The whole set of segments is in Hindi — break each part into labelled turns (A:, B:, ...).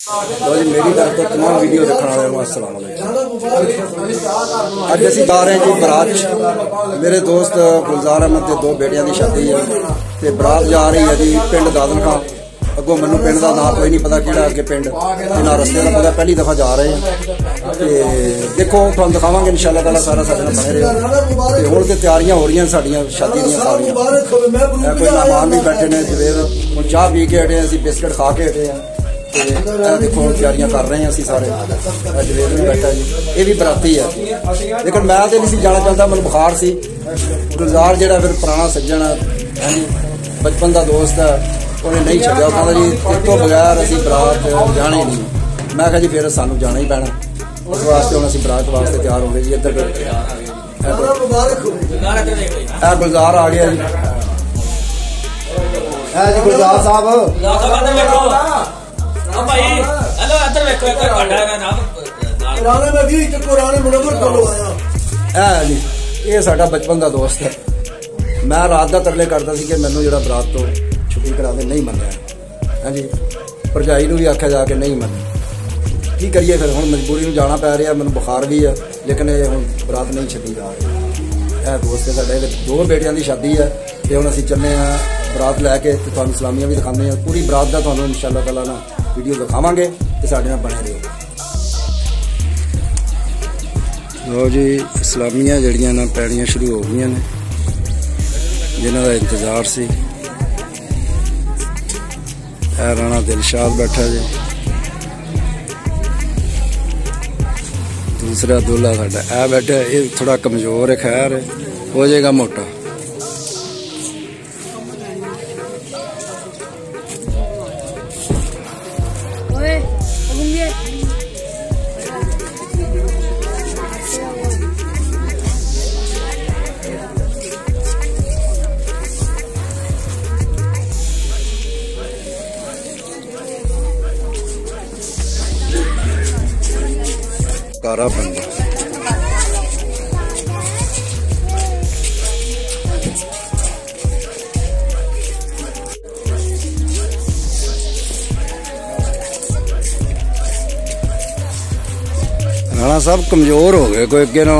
A: लो जी मेरी तरफ तो तमाम वीडियो देखने वाले को अस्सलाम वालेकुम। अज असीं जा रहे हैं जी बरात। मेरे दोस्त गुलजार अहमद के दो बेटियां की शादी है तो बरात जा रही है जी पिंड दादन खां। अगों मैनू पिंड का नाम कोई नहीं पता किहड़ा अगे पिंड ना रस्ते का पता, पहली दफा जा रहे हैं। देखो तुहानूं दिखावांगे इंशाअल्लाह ताला, सारा साडे नाल बने रहियो। ते हुण ते तैयारियां हो रही साडियां शादी दियां सारियां। कोई मेहमान भी बैठे ने जवेर, हुण चाह पी के हटे, असीं बिस्किट खा के हटे हैं। देखो तैयारियां कर रहे हैं असीं सारे। जवेर भी बैठा जी, ये भी बराती है, लेकिन मैं तो नहीं जाना चाहता, मैं बुखार सी। गुलजार जिहड़ा फिर पुराना सज्जन है जी, बचपन का दोस्त है, उन्हें नहीं छड्डिया। कहता जी इस तो बगैर असीं बरात जाना ही नहीं। मैं कहा जी फिर सानू जाना ही पैना। उस वास्ते हुण असीं बरात वास्ते तैयार हो गए जी। इधर गुलजार आ गया जी, जी गुलजार साहब। ये साडा बचपन का दोस्त है। मैं रात का तरले करता सी कि मैनू जिहड़ा बरात तो छुट्टी करा दे, नहीं मन्निया। हाँ जी, भरजाई नूं भी आख्या जाके नहीं मन्नी। की करिए फिर, हुण मजबूरी में जाना पै रहा। मैनू बुखार भी है, लेकिन हुण बरात नहीं छड्डी जा रही। यह दोस्त है साडे, दो बेटियां की शादी है तो हुण असीं चले बरात लैके, तो तुहानूं सलामियां भी दिखाने हैं। पूरी बरात का तुहानूं इंशाअल्लाह ताला ना वीडियो दिखावांगे, तो साडे नाल बने रहियो। लो जी सलामियां जड़ियां ना पैणियां शुरू हो गई ने, जिन्हां दा इंतजार सी। राणा दिलशाद बैठा जी, दूसरा दूल्हा साडा ऐ बैठा। ये थोड़ा कमजोर है, खैर हो जाएगा मोटा। कारा बंदा राणा साहब कमजोर हो गए कोई अगे ना।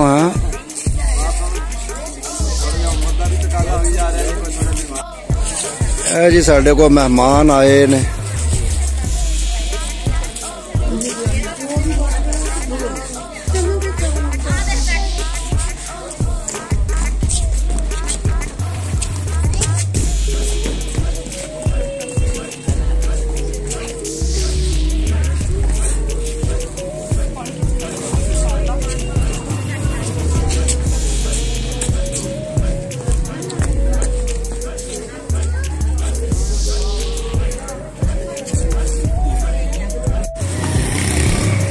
A: हाँ जी साडे को मेहमान आए ने।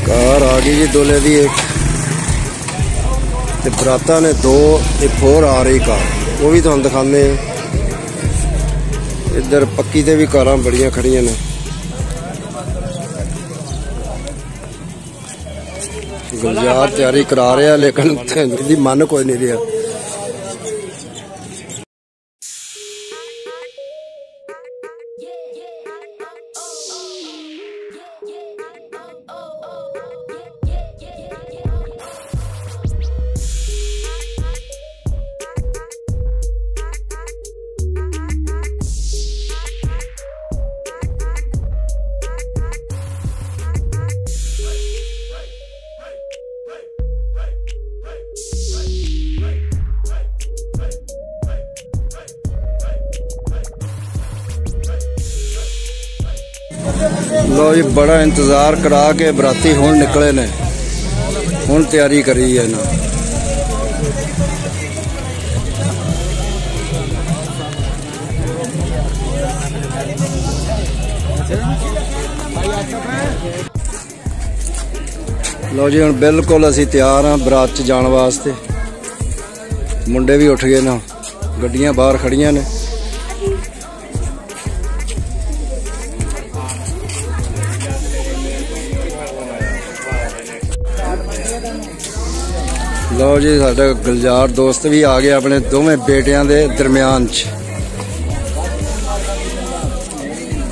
A: कार आ गई जी दूल्हे की एक, ते बराता ने दो, एक होर आ रही कार, वो भी तुहानूं दिखाने। इधर पक्की ते भी कारां बड़ियां खड़ियां ने। गुलजार तैयारी करा रहा, लेकिन इसदी मन कोई नहीं रहा। लो जी बड़ा इंतजार करा के बराती हुण निकले ने, हुण तैयारी करी है ना। लो जी हुण बिल्कुल असीं तैयार हाँ बरात च जाण वास्ते। मुंडे भी उठ गए ना, गड्डियां बाहर खड़ियां ने। लो जी साडा गुलजार दोस्त भी आ गया अपने दोवें बेटियां दे दरम्यान च।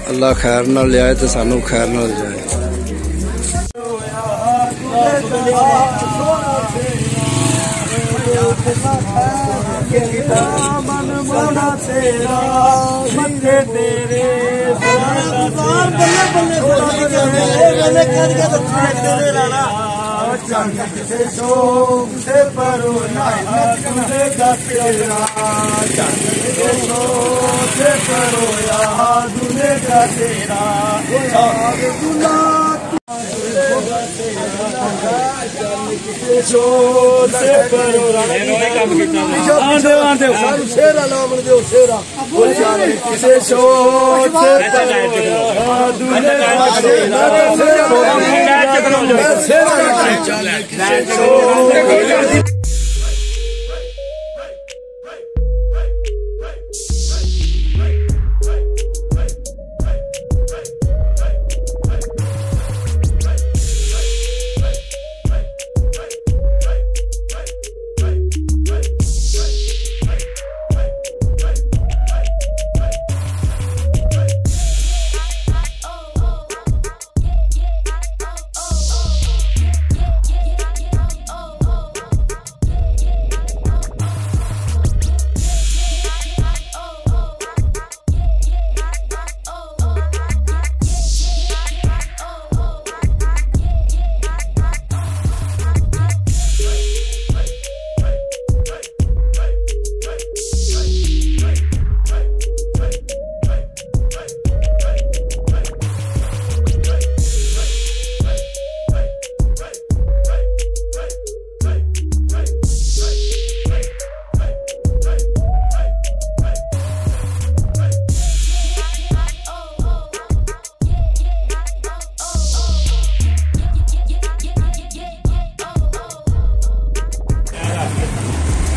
A: अल्लाह खैर नाल लियाए ते सानू खैर नाल जाए।
B: मन मोड़ा तेरा मथे तेरे से शोक से परोया दूल्हे तेरा से शोक से परोया दूल्हे का तेरा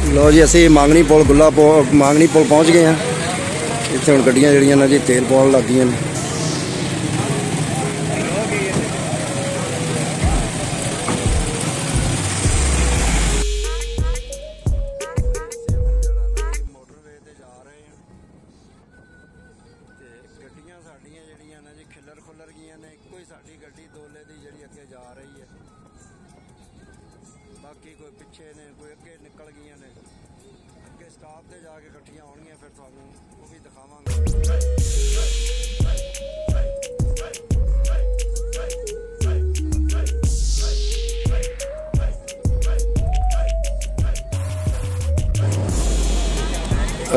A: लो जी असी मांगनी पुल गुला मांगनी पुल पहुँच गए हैं। इतने हम गड्डियां जड़ियां ना जी तेल पाउन लग गई। बाकी कोई पिछे ने कोई अगे निकल गई ने अगे स्टाफ से जाके इकट्ठियां होणगियां फिर तुहानू वो भी दिखावांगे।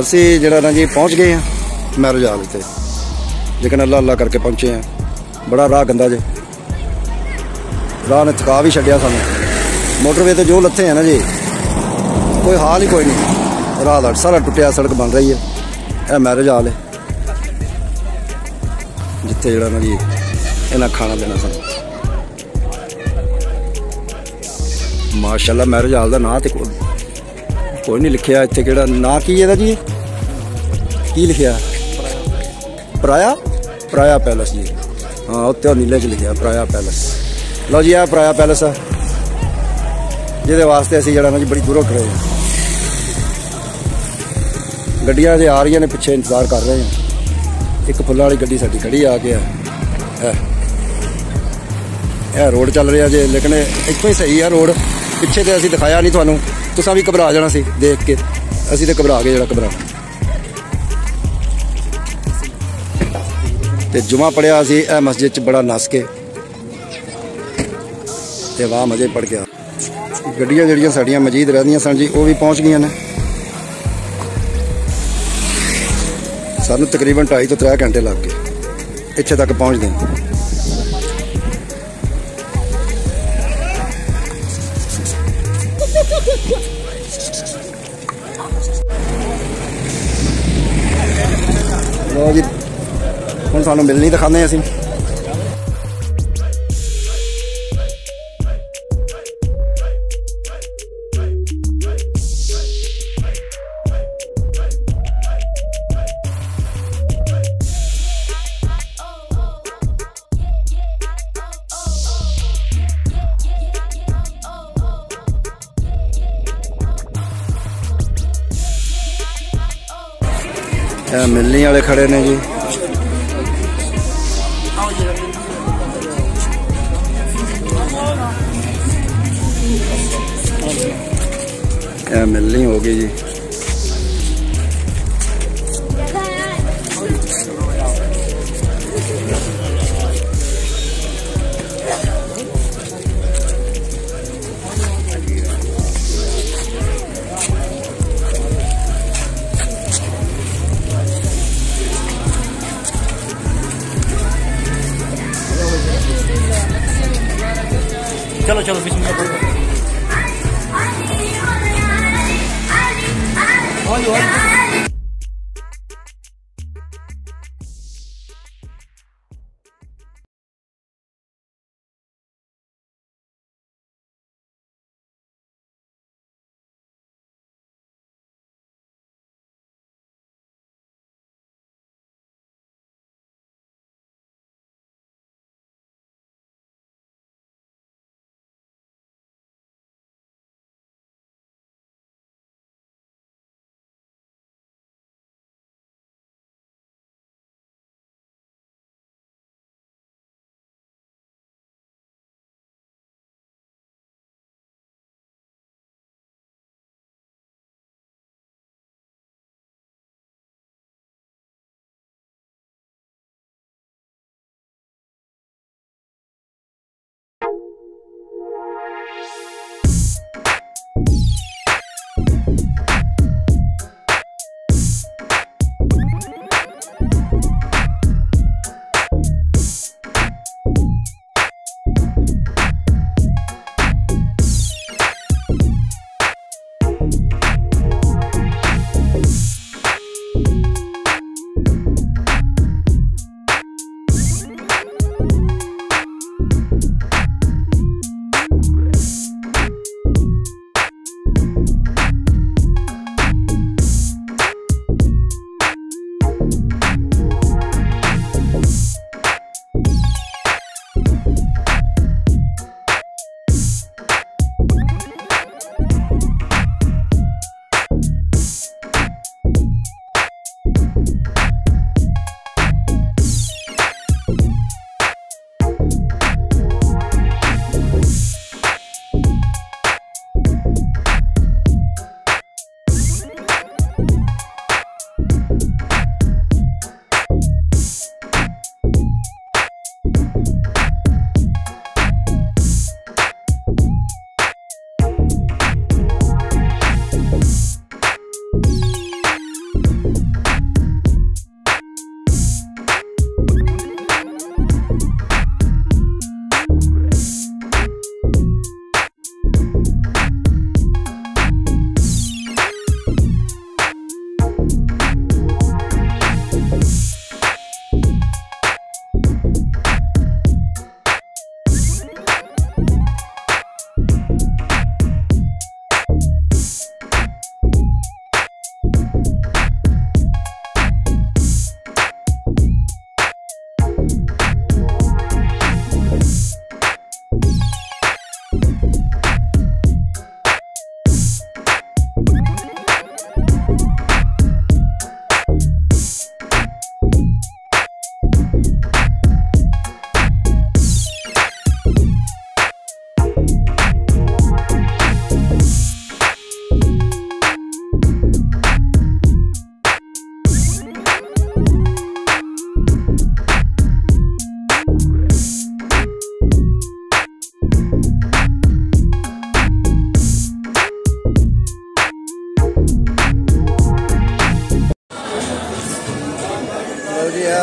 A: असी जरा ना जी पहुंच गए हैं मैरिज हाल से, लेकिन अल्लाह अल्लाह करके पहुंचे हैं। बड़ा राह गंदा जे, राह ने थका भी छड्डिया सानू। मोटरवे तो जो लत्थे हैं ना जी कोई हाल ही कोई नहीं, राह दा सारा टुटिया सड़क बन रही है। यह मैरिज हाल है जिथे जरा ना जी इन्हें खाना देना सन। माशाल्लाह मैरिज हाल का ना तो कोई नहीं लिखिया इत्थे। केड़ा ना की है जी, की लिखिया? पराया पराया पैलेस जी। हाँ उत्ते नीले च लिखिया पराया पैलेस। लो जी आ पराया पैलेस है जिहदे वास्ते असीं जरा ना जी बड़ी दूरों खड़े हैं। गड्डियां जे आ रही ने पिछे इंतजार कर रहे हैं। एक फुल्लां वाली गड्डी साडी खड़ी आ गया है। रोड चल रहा जे, लेकिन इतों ही सही है रोड। पिछे तो असीं दिखाया नहीं तुहानूं, तुसां भी घबरा जाना सी देख के। असीं तो घबरा गए, जरा घबरा ते जुमा पढ़िया असीं ए मस्जिद च बड़ा नस के ते वाह मजे पड़ गया। गड्डियां जड़ियां साडियां मजीद रहदियां सन जी वो भी पहुंच गई ने। सानूं तकरीबन 2.5 तो 3 घंटे लग गए इत्थे तक पहुंचदे। लो जी हुण सानूं मिलनी दिखाने असीं। मिलने वाले खड़े ने जी। मिलनी होगी जी।
B: चलो चलो बिस्मिल्लाह पढ़ो।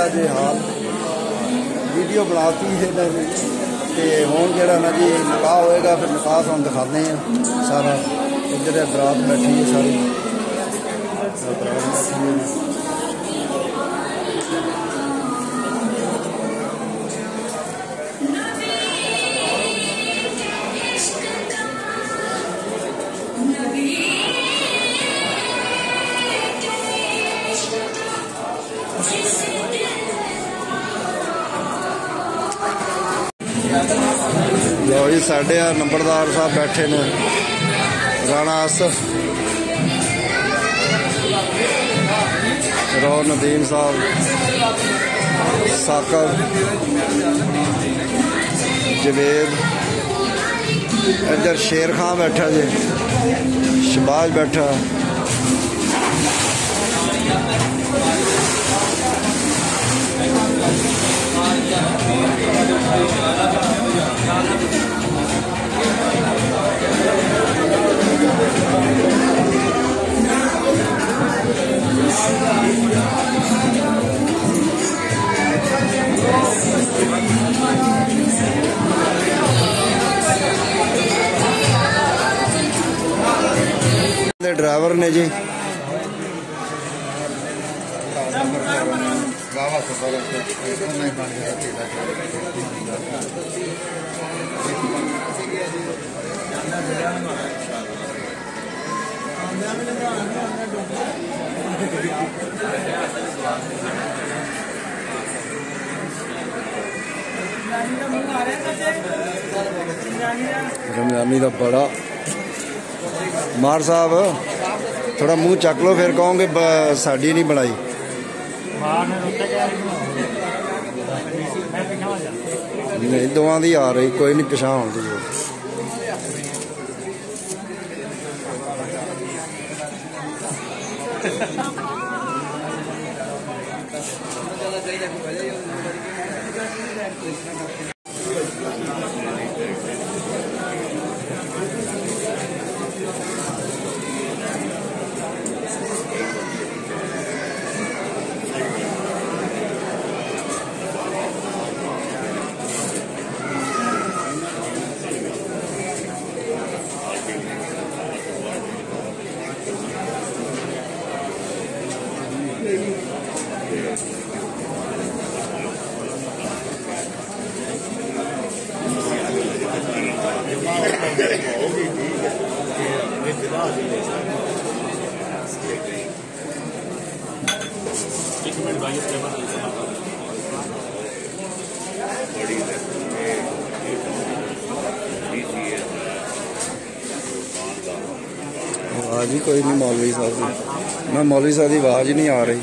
A: जी हाल वीडियो बनाती है ना जी तो हूँ जरा ना जी निकाह होएगा फिर निकाह हम दिखाते हैं सारा। इधर बरात बैठी है सारी बरात बैठी है। लो जी साढ़े नंबरदार साहब बैठे ने राणा आसफ रो नदीम साहब साकब जवेद इधर शेर खां बैठा जे, शबाज बैठा, ड्राइवर ने जी रमजानी का बड़ा मार साहब थोड़ा मुंह चक लो, फिर कहोगे साड़ी नहीं बनाई। नहीं दोवां दी आ रही, कोई नहीं पिछा होने दी। आवाज ही कोई नहीं मौलवी साहब की, मैं मौलवी साहब की आवाज ही नहीं आ रही।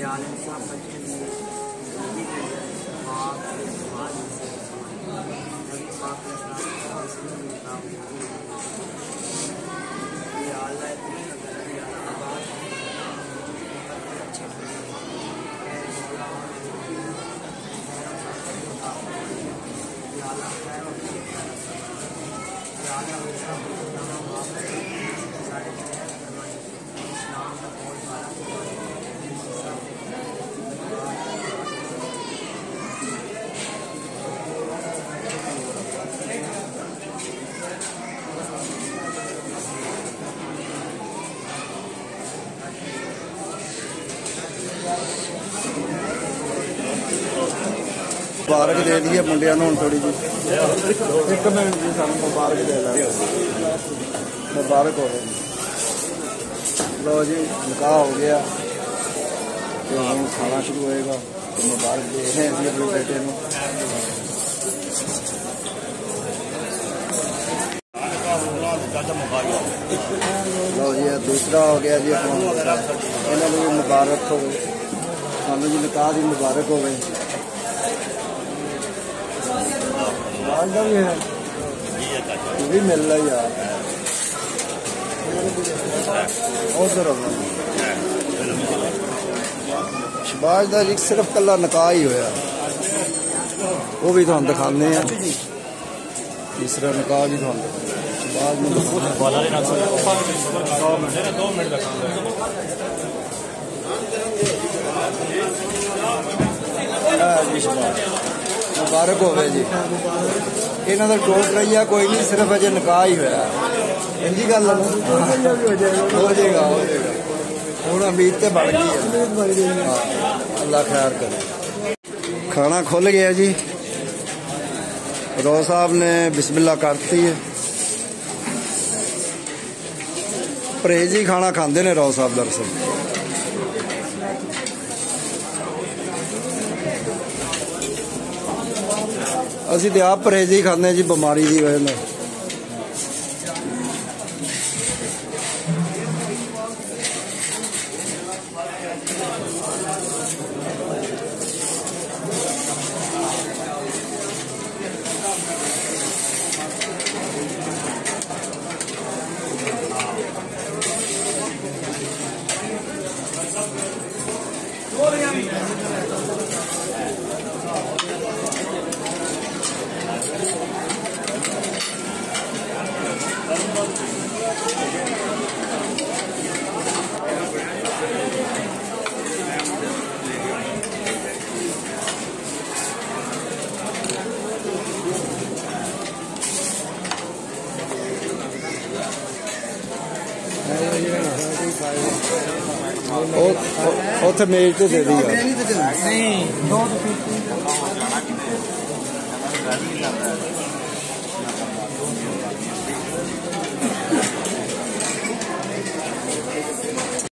C: या इंसान बच्चे लिए जिंदगी के माँ के समाज से नबी पाक ने इस्लाम ये अल्लाह की कदर बात अच्छे या अल्लाह खैर और या अल्लाह वैसा सारे इस्लाम का बहुत बड़ा
A: मुबारक दे दिए मुंडिया हूँ थोड़ी जी एक मिनट जी सानू मुबारक दे दें मुबारक हो गए लो जी निकाह हो गया तो हम खाना शुरू होएगा तो मुबारक दे रहे हैं जी अपने बेटे को लो जी दूसरा हो गया जी अपना इन्होंने भी मुबारक हो गए सानू जी निकाह की मुबारक हो गई भी है भी मिल रहा यार उधर शबाज का जी सिर्फ कला निकाह ही होया वो भी तुम दिखाने हैं तीसरा निकाह भी तुम शबाज मुबारक हो गए जी इन्हों का टोट रही है कोई नहीं सिर्फ अजे निकाह ही होया इंजी गल हो जाएगा हूँ उम्मीद तो बन गई है अल्लाह खैर करे खाना खुल गया जी रोज़ साहब ने बिस्मिल्लाह करती है परहेज ही खाना खाते ने रोज़ साहब दरअसल असी तो आप परहेज ही खाने जी बीमारी की वजह से उथे मेज तो दे दी